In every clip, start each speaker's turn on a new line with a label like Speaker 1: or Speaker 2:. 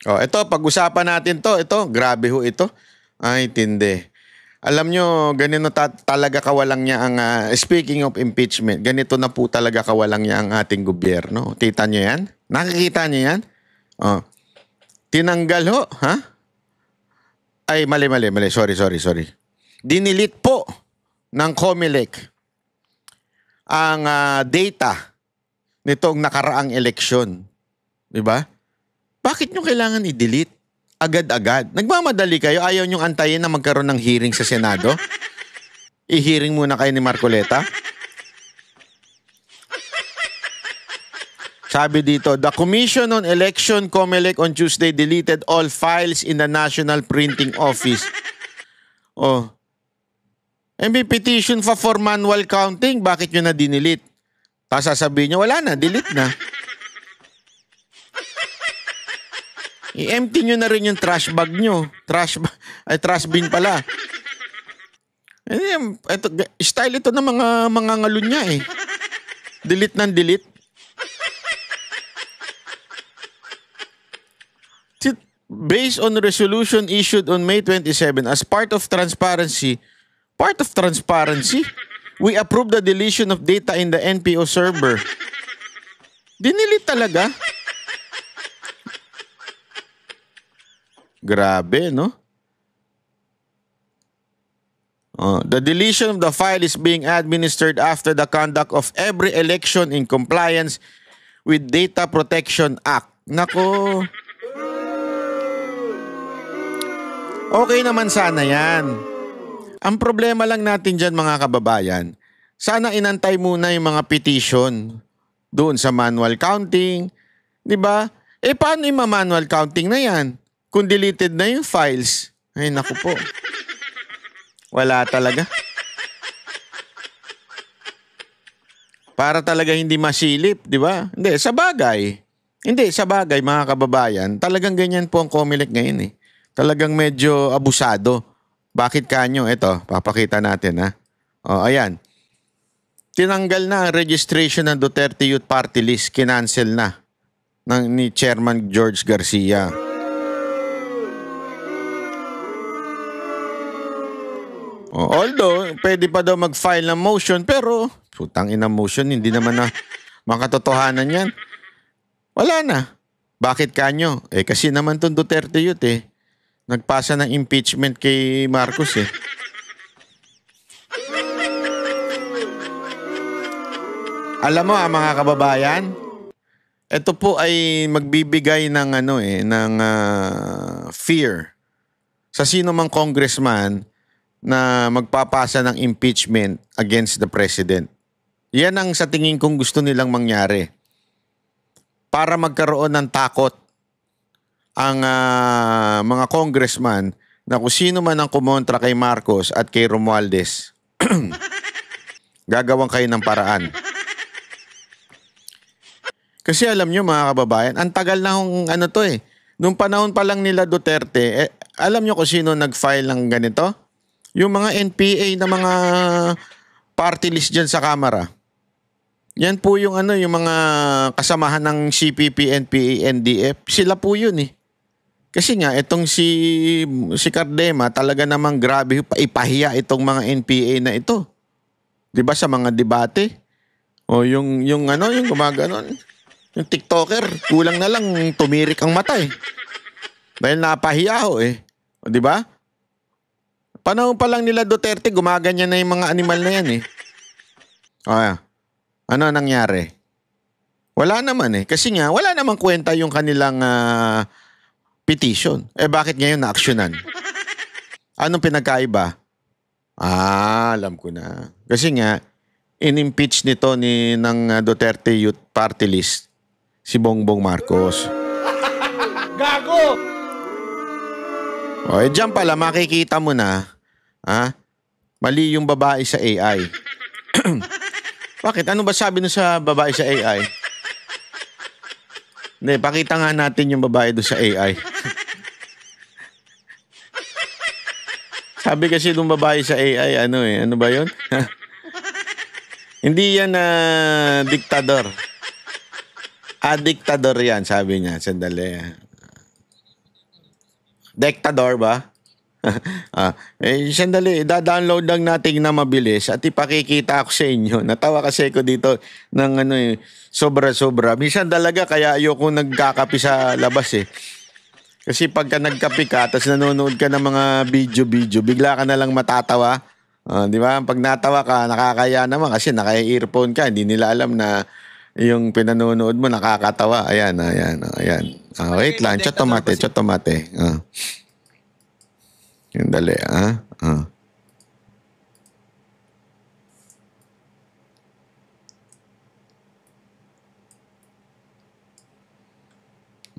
Speaker 1: Oh, ito, pag-usapan natin to. Ito, grabe ho ito. Ay, tindi. Alam nyo, ganito talaga kawalang niya ang, speaking of impeachment, ganito na po talaga kawalang niya ang ating gobyerno. Kita nyo yan? Nakikita nyo yan? Oh. Tinanggal ho, ha? Ay, mali. Sorry. Dinilit po ng COMELEC ang data nitong nakaraang eleksyon. Diba? Bakit nyo kailangan i-delete? Agad-agad. Nagmamadali kayo? Ayaw nyong antayin na magkaroon ng hearing sa Senado? I-hearing muna kayo ni Marcoleta? Sabi dito, the Commission on Election COMELEC on Tuesday deleted all files in the National Printing Office. Oh. May petition for manual counting. Bakit nyo na dinilit? Tapos sasabihin nyo, wala na, delete na. I-empty nyo na rin yung trash bag nyo. Trash bin pala. Ito, style ito ng mga ngalunya eh. Delete ng delete. Based on resolution issued on May 27 as part of transparency, we approve the deletion of data in the NPO server. Dinilit talaga. Grabe, no? The deletion of the file is being administered after the conduct of every election in compliance with Data Protection Act. Nako. Okay naman sana yan. Ang problema lang natin dyan mga kababayan, sana inantay muna yung mga petition doon sa manual counting. Diba? Paano yung manual counting na yan? Kung deleted na yung files, ay naku po. Wala talaga. Para talaga hindi masilip, di ba? Hindi, sa bagay mga kababayan, talagang ganyan po ang COMELEC ngayon eh. Talagang medyo abusado. Bakit kanyo? Ito, papakita natin ha. O, ayan. Tinanggal na ang registration ng Duterte Youth Party List. Kinancel na ni Chairman George Garcia. Although, pwede pa daw mag-file ng motion, pero putang ina motion, hindi naman na makatotohanan yan. Wala na. Bakit kanyo? Kasi naman itong Duterte Youth nagpasa ng impeachment kay Marcos Alam mo mga kababayan, ito po ay magbibigay ng fear sa sino mang congressman na magpapasa ng impeachment against the president. Yan ang sa tingin kong gusto nilang mangyari. Para magkaroon ng takot ang mga congressman na kung sino man ang kumontra kay Marcos at kay Romualdez, gagawin kayo ng paraan. Kasi alam nyo mga kababayan, ang tagal na hong Nung panahon pa lang nila Duterte, alam nyo kung sino nag-file ng ganito? Yung mga NPA na mga party list dyan sa Kamara. Yan po yung yung mga kasamahan ng CPP, NPA, NDF. Sila po yun Kasi nga, itong si Cardema, talaga namang grabe, ipahiya itong mga NPA na ito. 'Di ba sa mga debate? O yung gumaganon. Yung TikToker, kulang na lang tumirik ang mata Dahil napahiya ho O 'di ba? Panahon pa lang nila Duterte, gumaganyan na yung mga animal na yan Ano nangyari? Wala naman Kasi nga, wala namang kwenta yung kanilang petition. Bakit ngayon na-actionan? Anong pinagkaiba? Alam ko na. Kasi nga, in-impeach nito ng Duterte Youth Party List si Bongbong Marcos.
Speaker 2: Gago!
Speaker 1: Diyan pala, makikita mo na, mali yung babae sa AI. Bakit? Ano ba sabi nun sa babae sa AI? Hindi, pakita nga natin yung babae doon sa AI. Sabi kasi nung babae sa AI, ano ba yun? Hindi yan diktador. Diktador yan, sabi niya. Sandali. Dictador ba? Sandali, da-download lang natin na mabilis at ipakikita ako sa inyo. Natawa kasi ko dito ng sobra-sobra. Minsan talaga kaya ayoko nagkakapi sa labas eh. Kasi pagka nagkapi ka, tapos nanonood ka ng mga video-video, bigla ka na lang matatawa. Di ba? Pag natawa ka, nakakaya naman kasi naka-earphone ka. Hindi nila alam na yung pinanonood mo nakakatawa. Ayan. Wait lang, chotomate. Yung dali,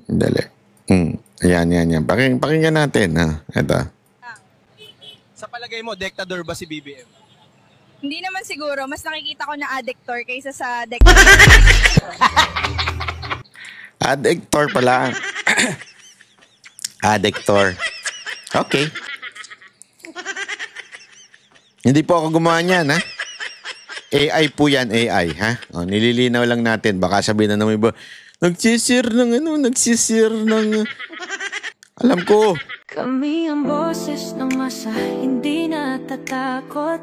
Speaker 1: Dali. Ayan. Pakinggan natin, Ito.
Speaker 3: Sa palagay mo, dictador ba si BBM?
Speaker 4: Hindi naman siguro. Mas nakikita ko na addictor kaysa sa dictator.
Speaker 1: Addictor pala. Addictor. Okay. Hindi po ako gumawa niyan, ha? AI po yan, AI, ha? Nililinaw lang natin. Baka sabihin na naman iba, nagsisir ng... Alam ko.
Speaker 5: Kami ang boses ng masa, hindi natatakot.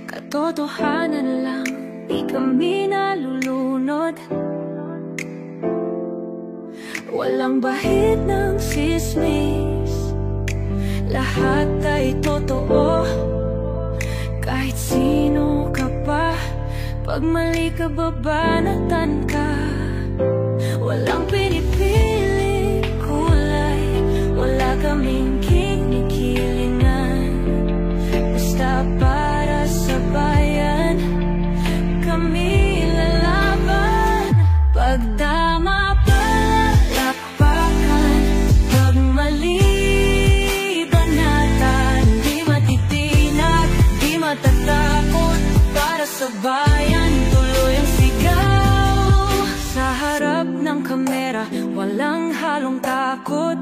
Speaker 5: Katotohanan lang, di kami nalulunod. Walang bahid ng sismis, lahat ay totoo. Kahit sino ka pa, pag mali ka babanatan ka. Walang pinipili kulay, wala kaming kinikilingan. Basta para sa bayan, kami lalaban. Pagdama palakpakan, pag mali banatan. Di matitinag, di matatakot, para sa bayan tuloy ang sigaw. Sa harap ng kamera, walang halong takot.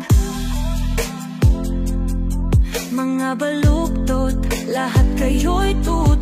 Speaker 5: Mga baluktot, lahat kayo'y tulad.